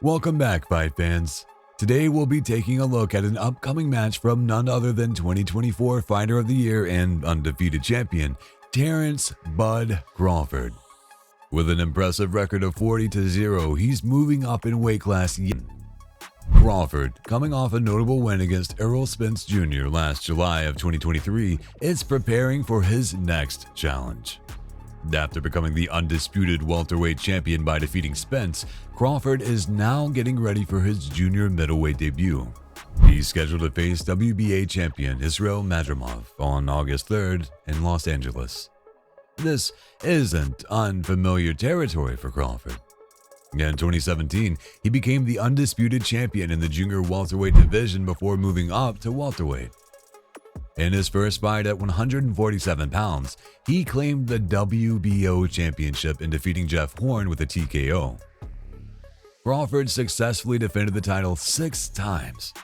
Welcome back, fight fans. Today we'll be taking a look at an upcoming match from none other than 2024 Fighter of the Year and undefeated champion, Terence "Bud" Crawford. With an impressive record of 40-0, he's moving up in weight class yet. Crawford, coming off a notable win against Errol Spence Jr. last July of 2023, is preparing for his next challenge. After becoming the undisputed welterweight champion by defeating Spence, Crawford is now getting ready for his junior middleweight debut. He's scheduled to face WBA champion Israil Madrimov on August 3rd in Los Angeles. This isn't unfamiliar territory for Crawford. In 2017, he became the undisputed champion in the junior welterweight division before moving up to welterweight. In his first fight at 147 pounds, he claimed the WBO championship in defeating Jeff Horn with a TKO. Crawford successfully defended the title 6 times.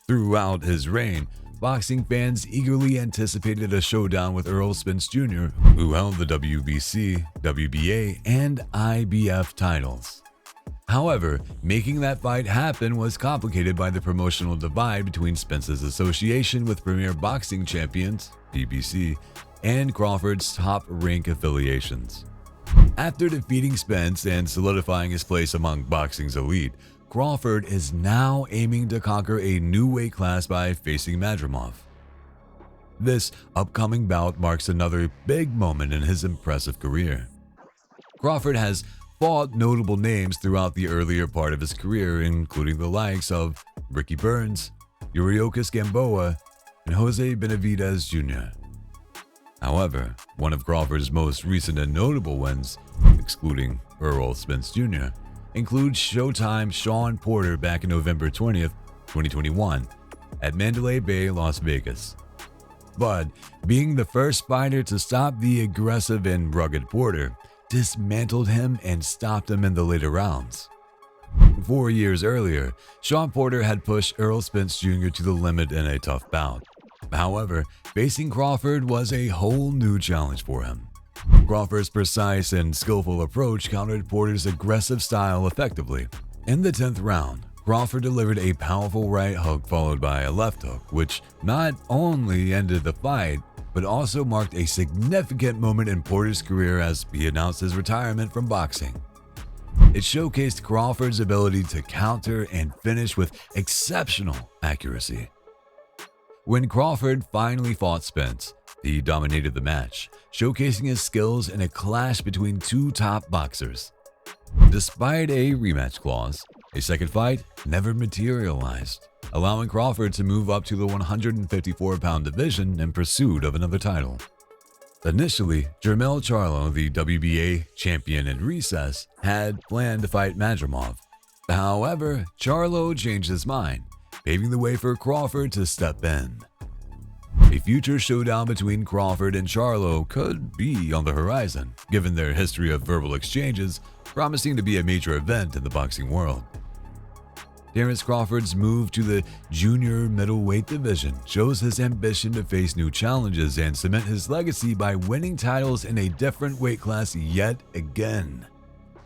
Throughout his reign, boxing fans eagerly anticipated a showdown with Errol Spence Jr., who held the WBC, WBA, and IBF titles. However, making that fight happen was complicated by the promotional divide between Spence's association with Premier Boxing Champions, PBC, and Crawford's top rank affiliations. After defeating Spence and solidifying his place among boxing's elite, Crawford is now aiming to conquer a new weight class by facing Madrimov. This upcoming bout marks another big moment in his impressive career. Crawford has fought notable names throughout the earlier part of his career, including the likes of Ricky Burns, Yuriorkis Gamboa, and Jose Benavidez Jr. However, one of Crawford's most recent and notable wins, excluding Errol Spence Jr., includes Showtime Shawn Porter back in November 20th, 2021, at Mandalay Bay, Las Vegas. But being the first fighter to stop the aggressive and rugged Porter, dismantled him and stopped him in the later rounds. 4 years earlier, Shawn Porter had pushed Errol Spence Jr. to the limit in a tough bout. However, facing Crawford was a whole new challenge for him. Crawford's precise and skillful approach countered Porter's aggressive style effectively. In the 10th round, Crawford delivered a powerful right hook followed by a left hook, which not only ended the fight, but also marked a significant moment in Porter's career as he announced his retirement from boxing. It showcased Crawford's ability to counter and finish with exceptional accuracy. When Crawford finally fought Spence, he dominated the match, showcasing his skills in a clash between two top boxers. Despite a rematch clause, a second fight never materialized, allowing Crawford to move up to the 154-pound division in pursuit of another title. Initially, Jermell Charlo, the WBA champion in recess, had planned to fight Madrimov. However, Charlo changed his mind, paving the way for Crawford to step in. A future showdown between Crawford and Charlo could be on the horizon, given their history of verbal exchanges, promising to be a major event in the boxing world. Terence Crawford's move to the junior middleweight division shows his ambition to face new challenges and cement his legacy by winning titles in a different weight class yet again.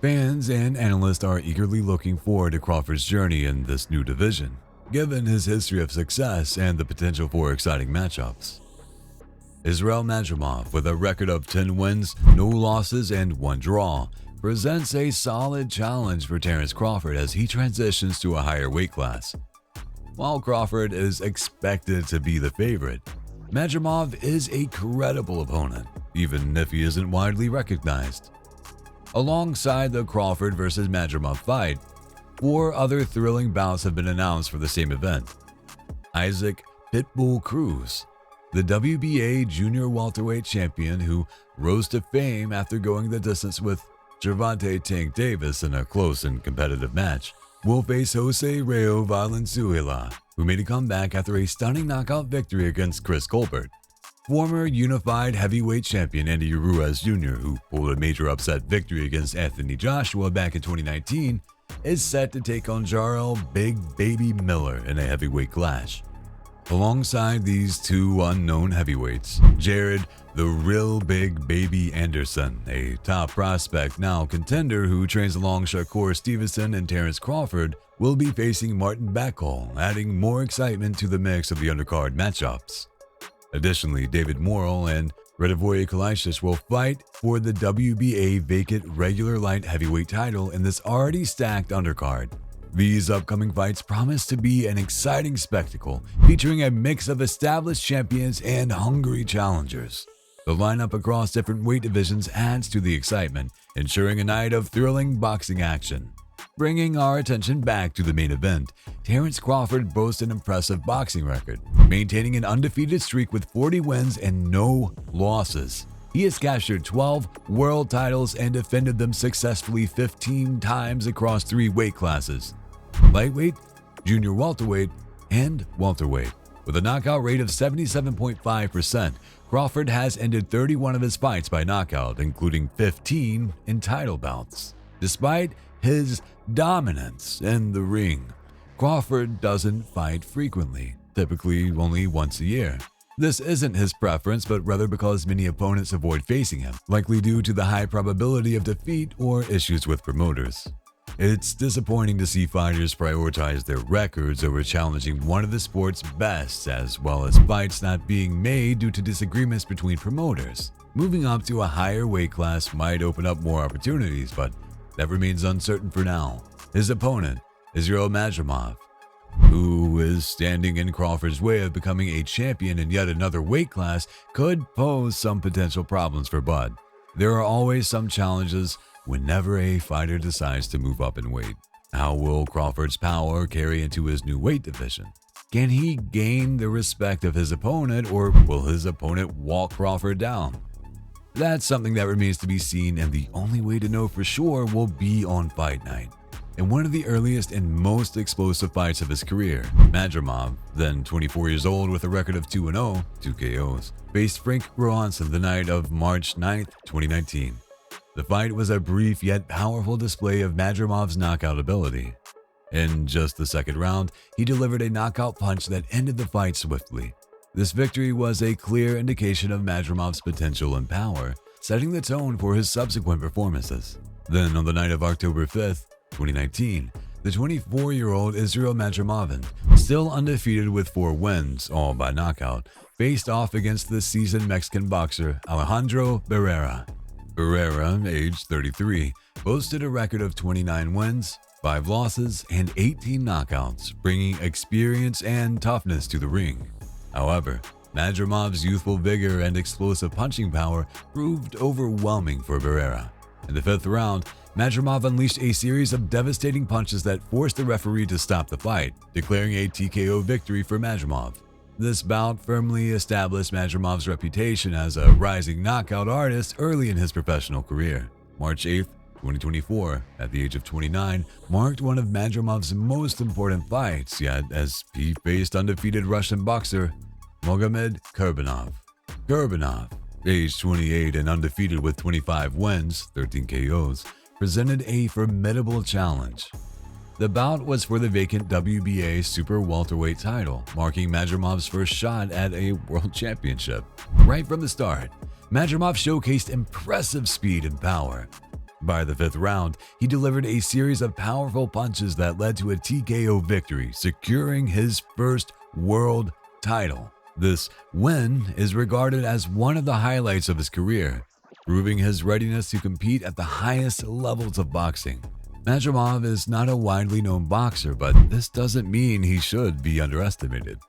Fans and analysts are eagerly looking forward to Crawford's journey in this new division, given his history of success and the potential for exciting matchups. Israil Madrimov, with a record of 10 wins, no losses, and 1 draw, presents a solid challenge for Terence Crawford as he transitions to a higher weight class. While Crawford is expected to be the favorite, Madrimov is a credible opponent, even if he isn't widely recognized. Alongside the Crawford vs. Madrimov fight, 4 other thrilling bouts have been announced for the same event. Isaac "Pitbull" Cruz, the WBA junior welterweight champion who rose to fame after going the distance with Gervonta Tank Davis in a close and competitive match, will face Jose Rayo Valenzuela, who made a comeback after a stunning knockout victory against Chris Colbert. Former unified heavyweight champion Andy Ruiz Jr., who pulled a major upset victory against Anthony Joshua back in 2019, is set to take on Jarrell "Big Baby" Miller in a heavyweight clash. Alongside these two unknown heavyweights, Jared "The Real Big Baby" Anderson, a top prospect now contender who trains along Shakur Stevenson and Terence Crawford, will be facing Martin Bakol, adding more excitement to the mix of the undercard matchups. Additionally, David Morrell and Radivoje Kalajdzic will fight for the WBA vacant regular light heavyweight title in this already stacked undercard. These upcoming fights promise to be an exciting spectacle, featuring a mix of established champions and hungry challengers. The lineup across different weight divisions adds to the excitement, ensuring a night of thrilling boxing action. Bringing our attention back to the main event, Terence Crawford boasts an impressive boxing record, maintaining an undefeated streak with 40 wins and no losses. He has captured 12 world titles and defended them successfully 15 times across 3 weight classes: lightweight, junior welterweight, and welterweight. With a knockout rate of 77.5%, Crawford has ended 31 of his fights by knockout, including 15 in title bouts. Despite his dominance in the ring, Crawford doesn't fight frequently, typically only once a year. This isn't his preference, but rather because many opponents avoid facing him, likely due to the high probability of defeat or issues with promoters. It's disappointing to see fighters prioritize their records over challenging one of the sport's best, as well as fights not being made due to disagreements between promoters. Moving up to a higher weight class might open up more opportunities, but that remains uncertain for now. His opponent, Israil Madrimov, who is standing in Crawford's way of becoming a champion in yet another weight class, could pose some potential problems for Bud. There are always some challenges whenever a fighter decides to move up in weight. How will Crawford's power carry into his new weight division? Can he gain the respect of his opponent, or will his opponent walk Crawford down? That's something that remains to be seen, and the only way to know for sure will be on fight night. In one of the earliest and most explosive fights of his career, Madrimov, then 24 years old with a record of 2-0, 2 KOs, faced Frank Rohanson the night of March 9, 2019. The fight was a brief yet powerful display of Madrimov's knockout ability. In just the second round, he delivered a knockout punch that ended the fight swiftly. This victory was a clear indication of Madrimov's potential and power, setting the tone for his subsequent performances. Then, on the night of October 5, 2019, the 24-year-old Israil Madrimov, still undefeated with 4 wins, all by knockout, faced off against the seasoned Mexican boxer Alejandro Barrera. Barrera, aged 33, boasted a record of 29 wins, 5 losses, and 18 knockouts, bringing experience and toughness to the ring. However, Madrimov's youthful vigor and explosive punching power proved overwhelming for Barrera. In the 5th round, Madrimov unleashed a series of devastating punches that forced the referee to stop the fight, declaring a TKO victory for Madrimov. This bout firmly established Madrimov's reputation as a rising knockout artist early in his professional career. March 8, 2024, at the age of 29, marked one of Madrimov's most important fights yet, as he faced undefeated Russian boxer Magomed Kurbanov. Kurbanov, aged 28 and undefeated with 25 wins, 13 KOs, presented a formidable challenge. The bout was for the vacant WBA super welterweight title, marking Madrimov's first shot at a world championship. Right from the start, Madrimov showcased impressive speed and power. By the 5th round, he delivered a series of powerful punches that led to a TKO victory, securing his first world title. This win is regarded as one of the highlights of his career, proving his readiness to compete at the highest levels of boxing. Madrimov is not a widely known boxer, but this doesn't mean he should be underestimated.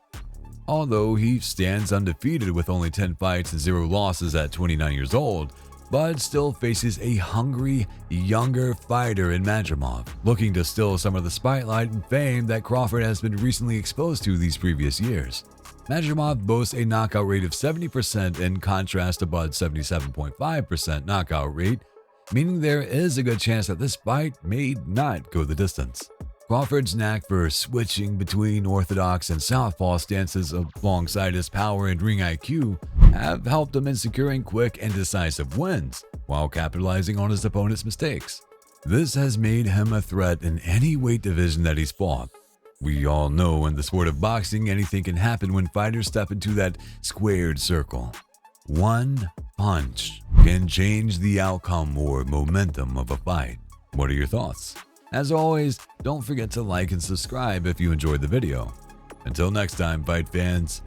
Although he stands undefeated with only 10 fights and 0 losses at 29 years old, Bud still faces a hungry, younger fighter in Madrimov, looking to steal some of the spotlight and fame that Crawford has been recently exposed to these previous years. Madrimov boasts a knockout rate of 70% in contrast to Bud's 77.5% knockout rate, meaning there is a good chance that this fight may not go the distance. Crawford's knack for switching between orthodox and southpaw stances alongside his power and ring IQ have helped him in securing quick and decisive wins, while capitalizing on his opponent's mistakes. This has made him a threat in any weight division that he's fought. We all know in the sport of boxing, anything can happen when fighters step into that squared circle. One punch can change the outcome or momentum of a fight. What are your thoughts? As always, don't forget to like and subscribe if you enjoyed the video. Until next time, fight fans.